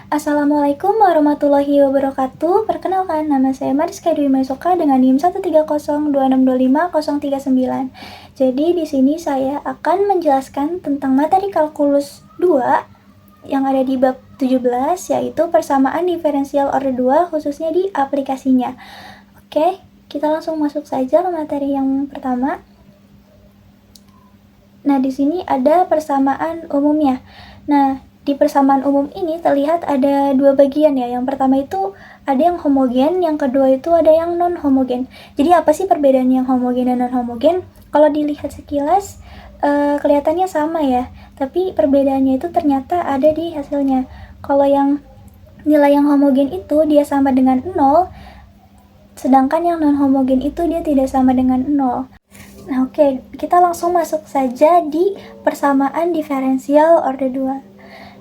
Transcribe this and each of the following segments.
Assalamualaikum warahmatullahi wabarakatuh. Perkenalkan, nama saya Mariska Dwi Maisoka dengan NIM 130262539. Jadi di sini saya akan menjelaskan tentang materi kalkulus 2 yang ada di bab 17, yaitu persamaan diferensial order 2 khususnya di aplikasinya. Oke, kita langsung masuk saja ke materi yang pertama. Nah, di sini ada persamaan umumnya. Nah, di persamaan umum ini terlihat ada dua bagian ya. Yang pertama itu ada yang homogen, yang kedua itu ada yang non homogen. Jadi apa sih perbedaan yang homogen dan non homogen? Kalau dilihat sekilas kelihatannya sama ya, tapi perbedaannya itu ternyata ada di hasilnya. Kalau yang nilai yang homogen itu dia sama dengan 0, sedangkan yang non homogen itu dia tidak sama dengan 0. Nah, oke, kita langsung masuk saja di persamaan diferensial order 2.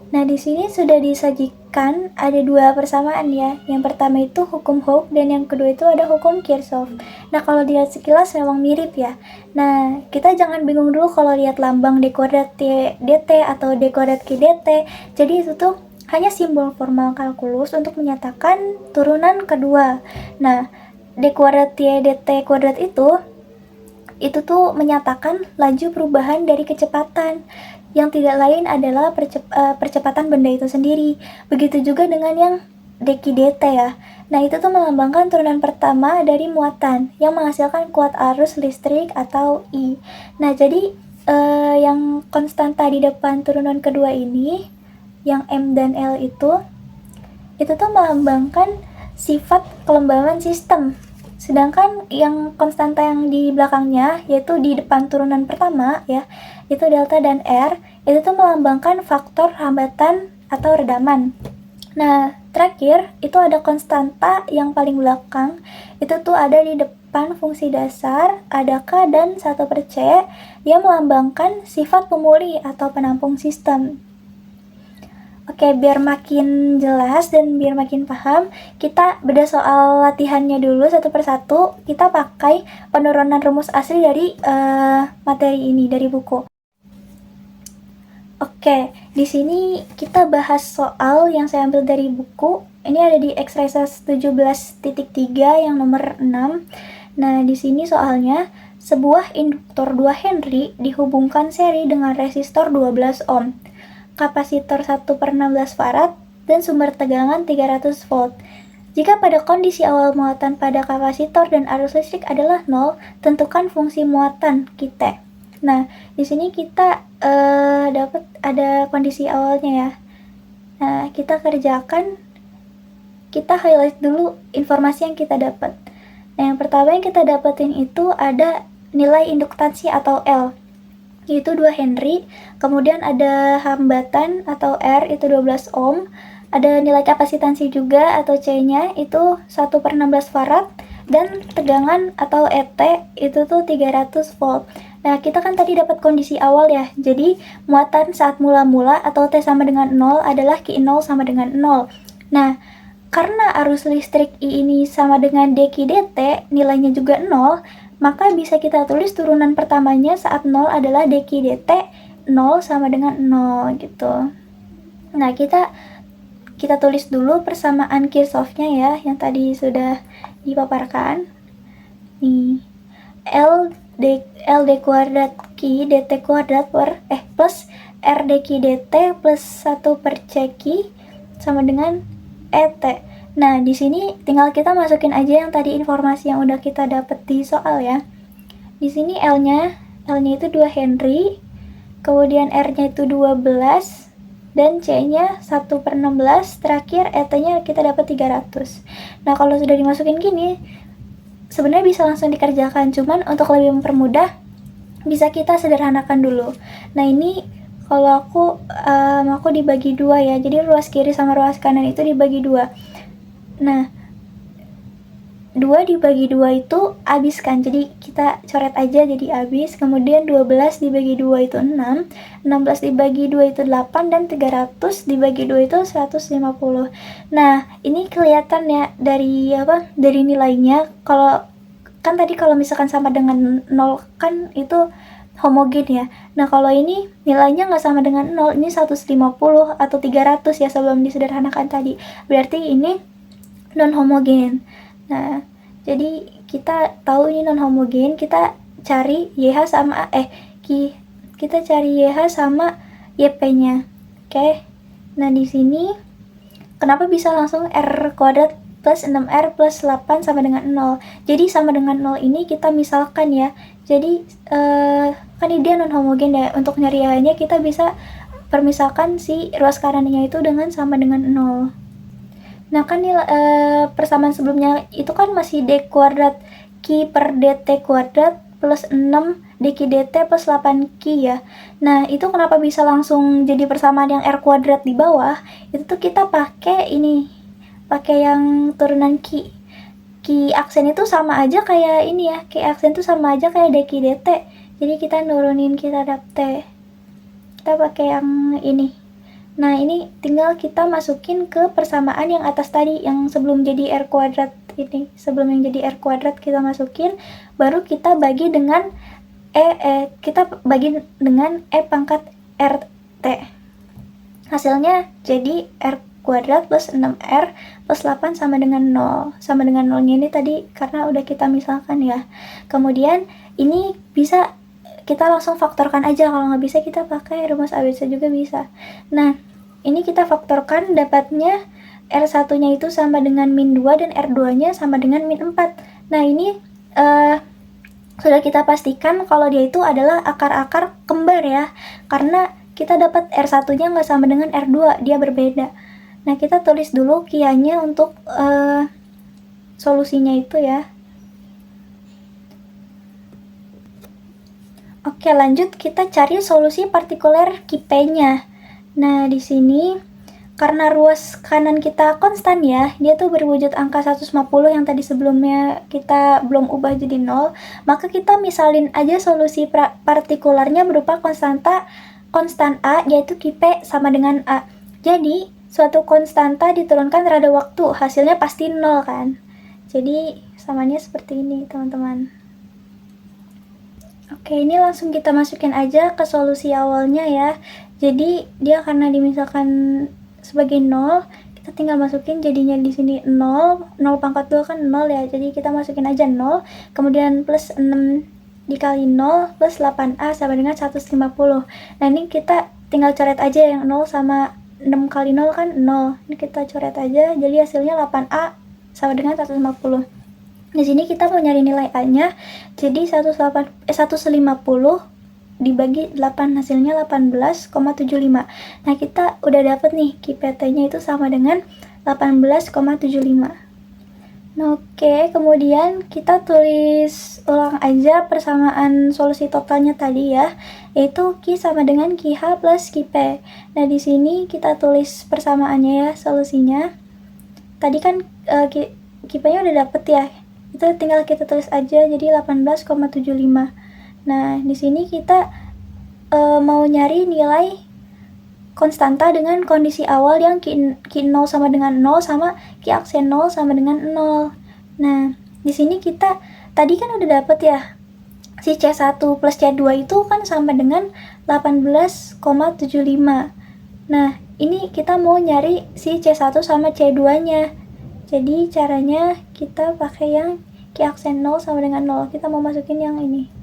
Nah, di sini sudah disajikan ada dua persamaan ya. Yang pertama itu hukum Hooke dan yang kedua itu ada hukum Kirchhoff. Nah, kalau dilihat sekilas memang mirip ya. Nah, kita jangan bingung dulu kalau lihat lambang D kuadrat Y dt atau D kuadrat Q dt. Jadi itu tuh hanya simbol formal kalkulus untuk menyatakan turunan kedua. Nah, D kuadrat Y dt kuadrat itu tuh menyatakan laju perubahan dari kecepatan yang tidak lain adalah percepatan benda itu sendiri. Begitu juga dengan yang dq dt ya. Nah, itu tuh melambangkan turunan pertama dari muatan yang menghasilkan kuat arus listrik atau I. Nah, jadi yang konstanta di depan turunan kedua ini, yang M dan L itu tuh melambangkan sifat kelembaban sistem. Sedangkan yang konstanta yang di belakangnya, yaitu di depan turunan pertama ya, itu delta dan R, itu tuh melambangkan faktor hambatan atau redaman. Nah, terakhir itu ada konstanta yang paling belakang, itu tuh ada di depan fungsi dasar, ada K dan 1/C, yang melambangkan sifat pemulih atau penampung sistem. Oke, biar makin jelas dan biar makin paham, kita beda soal latihannya dulu satu persatu. Kita pakai penurunan rumus asli dari materi ini, dari buku. Oke, di sini kita bahas soal yang saya ambil dari buku. Ini ada di exercise 17.3 yang nomor 6. Nah, di sini soalnya, sebuah induktor 2 Henry dihubungkan seri dengan resistor 12 ohm, kapasitor 1/16 farad, dan sumber tegangan 300 volt. Jika pada kondisi awal muatan pada kapasitor dan arus listrik adalah 0, tentukan fungsi muatan kita. Nah, di sini kita dapat ada kondisi awalnya ya. Nah, kita kerjakan, kita highlight dulu informasi yang kita dapat. Nah, yang pertama yang kita dapetin itu ada nilai induktansi atau L, yaitu 2 Henry, kemudian ada hambatan atau R itu 12 ohm, ada nilai kapasitansi juga atau C-nya itu 1/16 farad, dan tegangan atau ET itu tuh 300 volt. Nah, kita kan tadi dapat kondisi awal ya, jadi muatan saat mula-mula atau T sama dengan 0 adalah Q0 sama dengan 0. Nah, karena arus listrik I ini sama dengan dq dt, nilainya juga 0, maka bisa kita tulis turunan pertamanya saat 0 adalah dq dt 0 sama dengan 0 gitu. Nah, kita tulis dulu persamaan Kirchhoff-nya ya, yang tadi sudah dipaparkan. Nih, L d kuadrat Q dt kuadrat plus R dq dt plus 1/C Q sama dengan ET. Nah, di sini tinggal kita masukin aja yang tadi informasi yang udah kita dapet di soal ya. Di sini L-nya itu 2 Henry, kemudian R-nya itu 12, dan C-nya 1/16, terakhir ET-nya kita dapat 300. Nah, kalau sudah dimasukin gini, sebenarnya bisa langsung dikerjakan, cuman untuk lebih mempermudah, bisa kita sederhanakan dulu. Nah, ini kalau aku dibagi 2 ya, jadi ruas kiri sama ruas kanan itu dibagi 2. Nah, 2 dibagi 2 itu habis kan, jadi kita coret aja jadi habis. Kemudian 12 dibagi 2 itu 6, 16 dibagi 2 itu 8, dan 300 dibagi 2 itu 150. Nah, ini kelihatan ya dari nilainya. Kalau kan tadi kalau misalkan sama dengan 0 kan itu homogen ya. Nah, kalau ini nilainya nggak sama dengan 0, ini 150 atau 300 ya sebelum disederhanakan tadi. Berarti ini non-homogen. Nah, jadi kita tahu ini non-homogen, kita cari YH sama kita cari YH sama YP-nya. Oke. Nah, di sini kenapa bisa langsung R kuadrat plus 6R plus 8 sama dengan 0. Jadi sama dengan 0 ini kita misalkan ya. Jadi kan dia non-homogen ya. Untuk nyari Y-nya kita bisa permisalkan si ruas kanannya itu dengan sama dengan 0. Nah kan persamaan sebelumnya itu kan masih D kuadrat Q per DT kuadrat plus 6 dq dt plus 8Q ya. Nah itu kenapa bisa langsung jadi persamaan yang R kuadrat di bawah, itu tuh kita pakai yang turunan Q aksen itu sama aja kayak ini ya, Q aksen itu sama aja kayak dq dt, jadi kita nurunin kita dapet kita pakai yang ini. Nah ini tinggal kita masukin ke persamaan yang atas tadi yang sebelum jadi R kuadrat ini, sebelum yang jadi R kuadrat kita masukin, baru kita bagi dengan E pangkat RT. Hasilnya jadi R kuadrat plus 6R plus 8 sama dengan 0. Sama dengan 0-nya ini tadi karena udah kita misalkan ya. Kemudian ini bisa kita langsung faktorkan aja, kalau nggak bisa kita pakai rumus ABC juga bisa. Nah, ini kita faktorkan dapatnya R1-nya itu sama dengan min 2 dan R2-nya sama dengan min 4. Nah, ini sudah kita pastikan kalau dia itu adalah akar-akar kembar ya, karena kita dapat R1-nya nggak sama dengan R2, dia berbeda. Nah, kita tulis dulu Q-nya untuk solusinya itu ya. Oke, lanjut kita cari solusi partikuler Q-nya. Nah, di sini karena ruas kanan kita konstan ya, dia tuh berwujud angka 150 yang tadi sebelumnya kita belum ubah jadi 0, maka kita misalin aja solusi partikularnya berupa konstan A, yaitu Qp sama dengan A. Jadi, suatu konstanta diturunkan terhadap waktu, hasilnya pasti 0 kan. Jadi, samanya seperti ini teman-teman. Oke, ini langsung kita masukin aja ke solusi awalnya ya. Jadi, dia karena dimisalkan sebagai 0, kita tinggal masukin jadinya di sini 0 pangkat 2 kan 0 ya, jadi kita masukin aja 0, kemudian plus 6 dikali 0 plus 8A sama dengan 150. Nah ini kita tinggal coret aja yang 0 sama 6 kali 0 kan 0, ini kita coret aja, jadi hasilnya 8A sama dengan 150. Di sini kita mau nyari nilai A-nya, jadi 150 dibagi 8, hasilnya 18,75. Nah, kita udah dapet nih QPT-nya itu sama dengan 18,75. Nah, oke, kemudian kita tulis ulang aja persamaan solusi totalnya tadi ya, yaitu Q sama dengan QH plus QP. Nah, di sini kita tulis persamaannya ya, solusinya. Tadi kan QP-nya udah dapet ya, itu tinggal kita tulis aja jadi 18,75. Nah, di sini kita mau nyari nilai konstanta dengan kondisi awal yang Q0 sama dengan 0 sama Q aksen 0 sama dengan 0. Nah, di sini kita tadi kan udah dapet ya, si C1 plus C2 itu kan sama dengan 18,75. Nah, ini kita mau nyari si C1 sama C2-nya. Jadi, caranya kita pakai yang Q aksen 0 sama dengan 0. Kita mau masukin yang ini.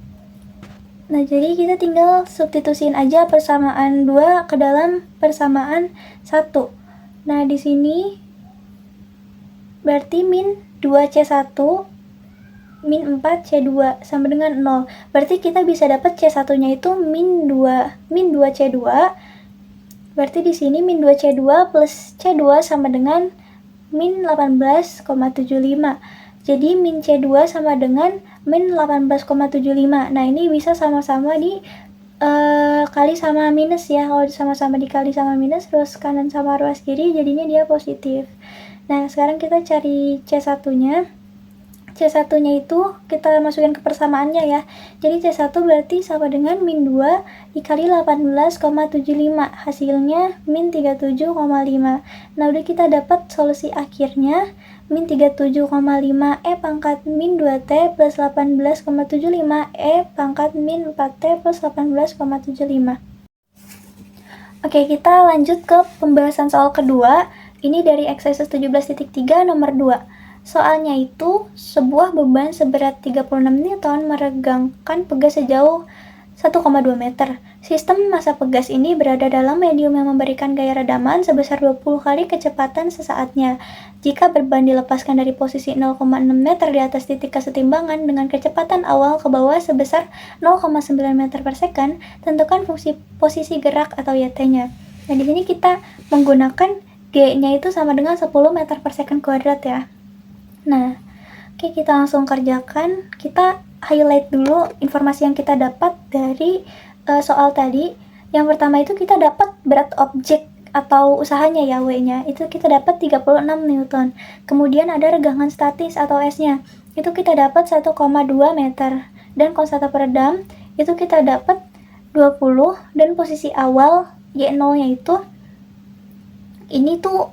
Nah, jadi kita tinggal substitusiin aja persamaan 2 ke dalam persamaan 1. Nah, di sini berarti min 2C1 min 4C2 sama dengan 0. Berarti kita bisa dapat C1-nya itu min 2C2. Berarti di sini min 2C2 plus C2 sama dengan min 18,75. Jadi min C2 sama dengan min 18,75. Nah, ini bisa sama-sama kali sama minus ya. Kalau sama-sama dikali sama minus, ruas kanan sama ruas kiri, jadinya dia positif. Nah, sekarang kita cari C1-nya. C1-nya itu kita masukin ke persamaannya ya. Jadi C1 berarti sama dengan min 2 dikali 18,75. Hasilnya min 37,5. Nah, udah kita dapat solusi akhirnya min 37,5 E pangkat min 2T plus 18,75 E pangkat min 4T plus 18,75. Oke, kita lanjut ke pembahasan soal kedua. Ini dari exercise 17.3 nomor 2. Soalnya itu, sebuah beban seberat 36 Newton meregangkan pegas sejauh 1,2 meter. Sistem massa pegas ini berada dalam medium yang memberikan gaya redaman sebesar 20 kali kecepatan sesaatnya. Jika beban dilepaskan dari posisi 0,6 meter di atas titik kesetimbangan dengan kecepatan awal ke bawah sebesar 0,9 meter per second, tentukan posisi gerak atau YT-nya. Nah, di sini kita menggunakan G-nya itu sama dengan 10 meter per second kuadrat ya. Nah, oke, kita langsung kerjakan. Kita highlight dulu informasi yang kita dapat dari soal tadi. Yang pertama itu kita dapat berat objek atau usahanya ya, W-nya. Itu kita dapat 36 Newton. Kemudian ada regangan statis atau S-nya. Itu kita dapat 1,2 meter. Dan konstanta peredam itu kita dapat 20. Dan posisi awal Y0-nya itu ini tuh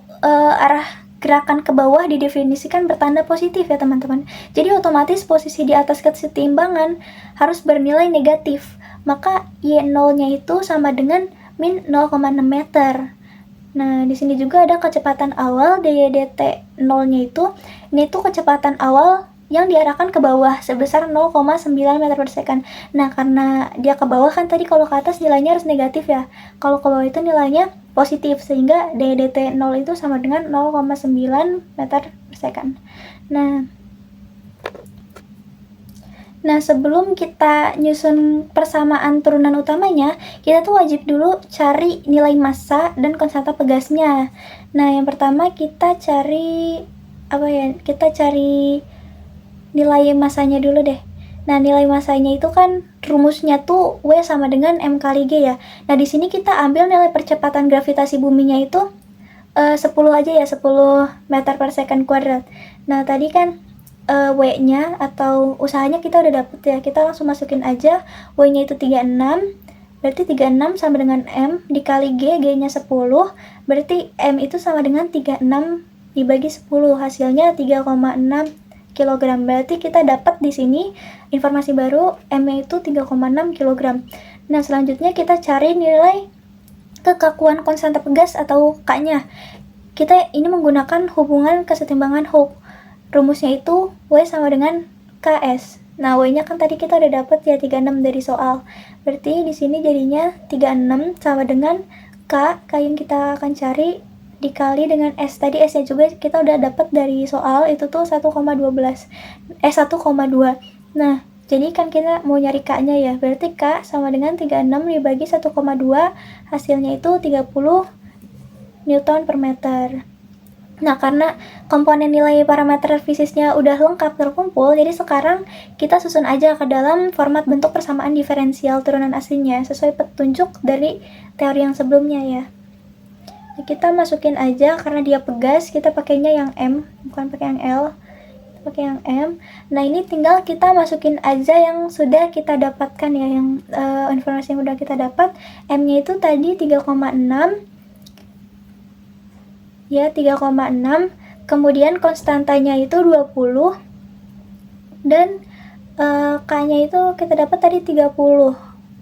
arah gerakan ke bawah didefinisikan bertanda positif ya teman-teman. Jadi otomatis posisi di atas kesetimbangan harus bernilai negatif. Maka Y0-nya itu sama dengan min 0,6 meter. Nah, di sini juga ada kecepatan awal dt 0-nya itu. Ini tuh kecepatan awal yang diarahkan ke bawah sebesar 0,9 meter per second. Nah, karena dia ke bawah kan tadi kalau ke atas nilainya harus negatif ya. Kalau ke bawah itu nilainya positif, sehingga dt 0 itu sama dengan 0,9 meter per second. Nah, sebelum kita nyusun persamaan turunan utamanya, kita tuh wajib dulu cari nilai massa dan konstanta pegasnya. Nah, yang pertama kita cari Kita cari nilai massanya dulu deh. Nah, nilai massanya itu kan rumusnya tuh W sama dengan M kali G ya. Nah, di sini kita ambil nilai percepatan gravitasi buminya itu 10 aja ya, 10 meter per second kuadrat. Nah, tadi kan W-nya atau usahanya kita udah dapet ya. Kita langsung masukin aja. W-nya itu 36. Berarti 36 sama dengan M dikali G, G-nya 10. Berarti M itu sama dengan 36 dibagi 10. Hasilnya 3,6 kilogram. Berarti kita dapat di sini informasi baru, M-nya itu 3,6 kilogram. Nah, selanjutnya kita cari nilai kekakuan konstanta pegas atau K-nya. Kita ini menggunakan hubungan kesetimbangan Hooke. Rumusnya itu W sama dengan KS. Nah, W-nya kan tadi kita udah dapat ya 36 dari soal. Berarti di sini jadinya 36 sama dengan K yang kita akan cari dikali dengan S. Tadi S-nya juga kita udah dapat dari soal, itu tuh 1,2. Nah, jadi kan kita mau nyari K-nya ya. Berarti K sama dengan 36 dibagi 1,2, hasilnya itu 30 Newton per meter. Nah, karena komponen nilai parameter fisiknya udah lengkap terkumpul, jadi sekarang kita susun aja ke dalam format bentuk persamaan diferensial turunan aslinya, sesuai petunjuk dari teori yang sebelumnya ya. Nah, kita masukin aja, karena dia pegas, kita pakainya yang M, bukan pakai yang L. Pakai yang M. Nah, ini tinggal kita masukin aja yang sudah kita dapatkan ya, yang informasi yang udah kita dapat. M-nya itu tadi 3,6. Ya, 3,6. Kemudian konstantanya itu 20. Dan K-nya itu kita dapat tadi 30.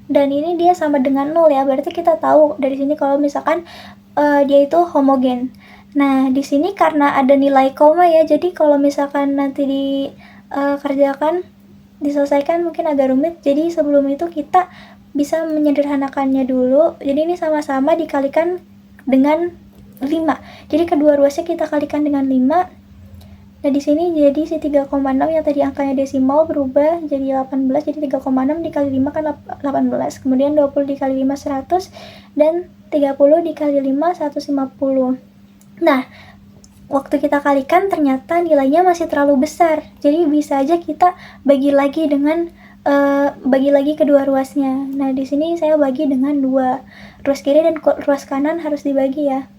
Dan ini dia sama dengan 0 ya. Berarti kita tahu dari sini kalau misalkan dia itu homogen. Nah, di sini karena ada nilai koma ya. Jadi kalau misalkan nanti dikerjakan, diselesaikan mungkin agak rumit. Jadi sebelum itu kita bisa menyederhanakannya dulu. Jadi ini sama-sama dikalikan dengan 5. Jadi kedua ruasnya kita kalikan dengan 5. Nah, di sini jadi si 3,6 yang tadi angkanya desimal berubah jadi 18. Jadi 3,6 dikali 5 kan 18. Kemudian 20 dikali 5 100 dan 30 dikali 5 150. Nah, waktu kita kalikan ternyata nilainya masih terlalu besar. Jadi bisa aja kita bagi lagi kedua ruasnya. Nah, di sini saya bagi dengan 2. Ruas kiri dan ruas kanan harus dibagi ya.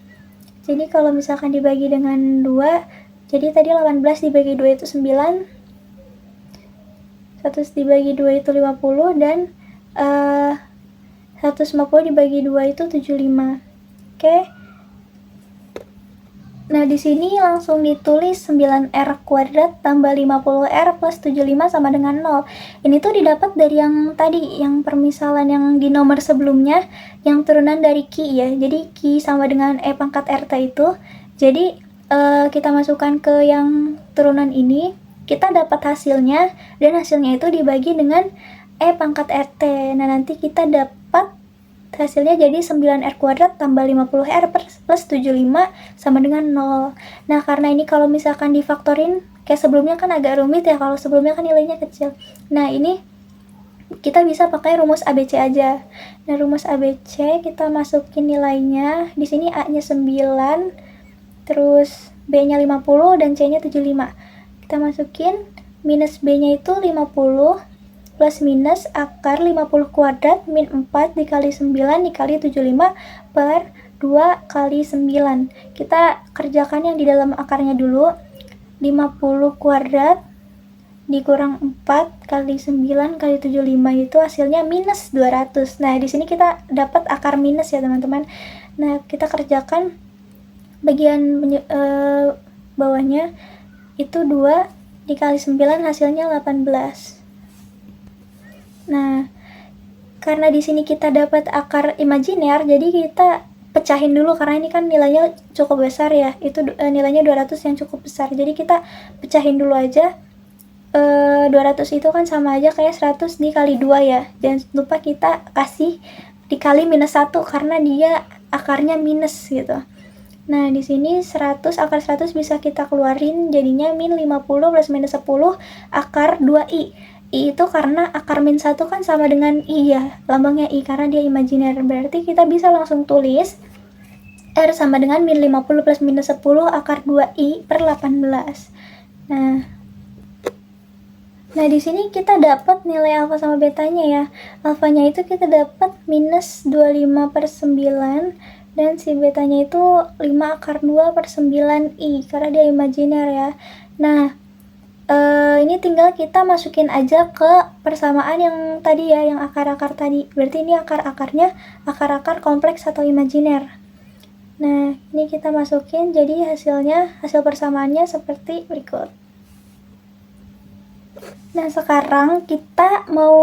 Jadi kalau misalkan dibagi dengan 2, jadi tadi 18 dibagi 2 itu 9. 100 dibagi 2 itu 50, dan 150 dibagi 2 itu 75. Oke. Nah, di sini langsung ditulis 9R kuadrat tambah 50R plus 75 sama dengan 0. Ini tuh didapat dari yang tadi, yang permisalan yang di nomor sebelumnya, yang turunan dari Ki ya. Jadi Ki sama dengan E pangkat RT itu. Jadi kita masukkan ke yang turunan ini, kita dapat hasilnya, dan hasilnya itu dibagi dengan E pangkat RT. Nah, nanti kita dapat hasilnya jadi 9R kuadrat tambah 50R plus 75 sama dengan 0. Nah, karena ini kalau misalkan difaktorin, kayak sebelumnya kan agak rumit ya, kalau sebelumnya kan nilainya kecil. Nah, ini kita bisa pakai rumus ABC aja. Nah, rumus ABC kita masukin nilainya. Di sini A-nya 9, terus B-nya 50, dan C-nya 75. Kita masukin, minus B-nya itu 50, plus minus akar 50 kuadrat min 4 dikali 9 dikali 75 per 2 kali 9. Kita kerjakan yang di dalam akarnya dulu. 50 kuadrat dikurang 4 kali 9 kali 75 itu hasilnya minus 200. Nah, di sini kita dapat akar minus ya, teman-teman. Nah, kita kerjakan bagian bawahnya itu 2 dikali 9 hasilnya 18. Nah, karena di sini kita dapat akar imajiner, jadi kita pecahin dulu karena ini kan nilainya cukup besar ya. Itu nilainya 200 yang cukup besar. Jadi kita pecahin dulu aja. 200 itu kan sama aja kayak 100 dikali 2 ya. Jangan lupa kita kasih dikali minus 1 karena dia akarnya minus gitu. Nah, di sini 100 akar 100 bisa kita keluarin, jadinya min 50 plus minus 10 akar 2i. I itu karena akar min 1 kan sama dengan I ya, lambangnya I karena dia imajiner. Berarti kita bisa langsung tulis R sama dengan min 50 plus minus 10 akar 2I per 18. Nah, di sini kita dapat nilai alfa sama betanya ya. Alfanya itu kita dapat minus 25 per 9, dan si betanya itu 5 akar 2 per 9I karena dia imajiner ya. Nah, ini tinggal kita masukin aja ke persamaan yang tadi ya, yang akar-akar tadi. Berarti ini akar-akarnya akar-akar kompleks atau imajiner. Nah, ini kita masukin, jadi hasil persamaannya seperti berikut. Nah, sekarang kita mau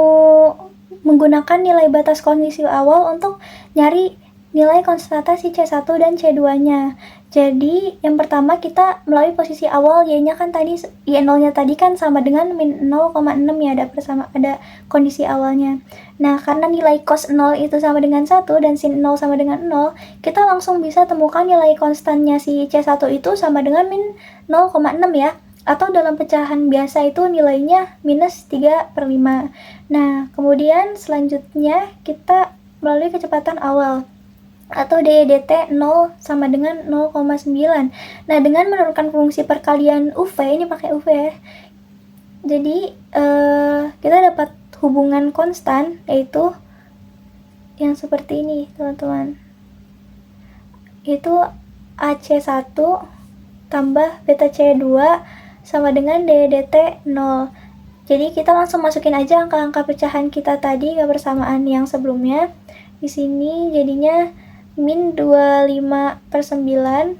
menggunakan nilai batas kondisi awal untuk nyari nilai konstanta si C1 dan C2-nya. Jadi, yang pertama kita melalui posisi awal, Y-nya kan tadi, Y0-nya tadi kan sama dengan min 0,6 ya, ada kondisi awalnya. Nah, karena nilai cos 0 itu sama dengan 1 dan sin 0 sama dengan 0, kita langsung bisa temukan nilai konstannya si C1 itu sama dengan min 0,6 ya. Atau dalam pecahan biasa itu nilainya minus 3 per 5. Nah, kemudian selanjutnya kita melalui kecepatan awal atau DEDT 0 sama dengan 0,9. Nah, dengan menurunkan fungsi perkalian UV, ini pakai UV ya. Jadi, kita dapat hubungan konstan, yaitu yang seperti ini, teman-teman. Itu AC1 tambah beta C2 sama dengan DEDT 0. Jadi kita langsung masukin aja angka-angka pecahan kita tadi ke persamaan yang sebelumnya. Di sini jadinya min 25 per 9.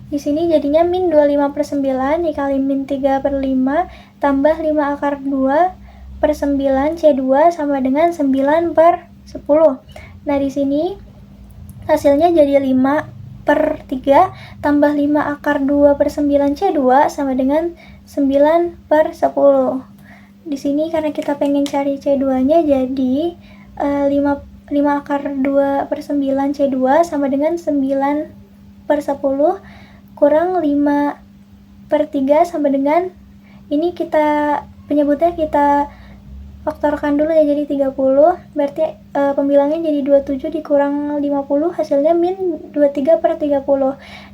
Di sini jadinya min 25 per 9 dikali min 3 per 5 tambah 5 akar 2 per 9 C2 sama dengan 9 per 10. Nah, di sini hasilnya jadi 5 per 3 tambah 5 akar 2 per 9 C2 sama dengan 9 per 10. Di sini karena kita pengen cari C2-nya, jadi 5 akar 2 per 9 C2 sama dengan 9 per 10 kurang 5 per 3 sama dengan, ini kita penyebutnya kita faktorkan dulu ya, jadi 30. Berarti pembilangnya jadi 27 dikurang 50, hasilnya min 23 per 30.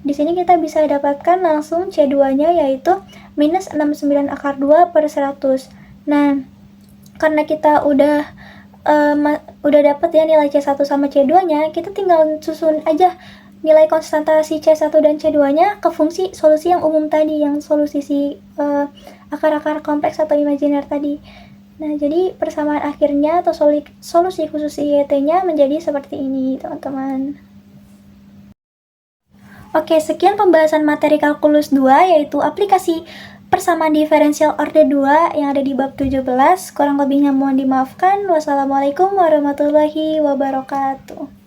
Di sini kita bisa dapatkan langsung C2-nya yaitu minus 69 akar 2 per 100. Nah, karena kita udah dapat ya nilai C1 sama C2-nya, kita tinggal susun aja nilai konstanta si C1 dan C2-nya ke fungsi solusi yang umum tadi, yang solusi si akar-akar kompleks atau imajiner tadi. Nah, jadi persamaan akhirnya atau solusi khusus IET-nya menjadi seperti ini, teman-teman. Oke, sekian pembahasan materi kalkulus 2, yaitu aplikasi persamaan diferensial orde 2 yang ada di bab 17. Kurang lebihnya mohon dimaafkan. Wassalamualaikum warahmatullahi wabarakatuh.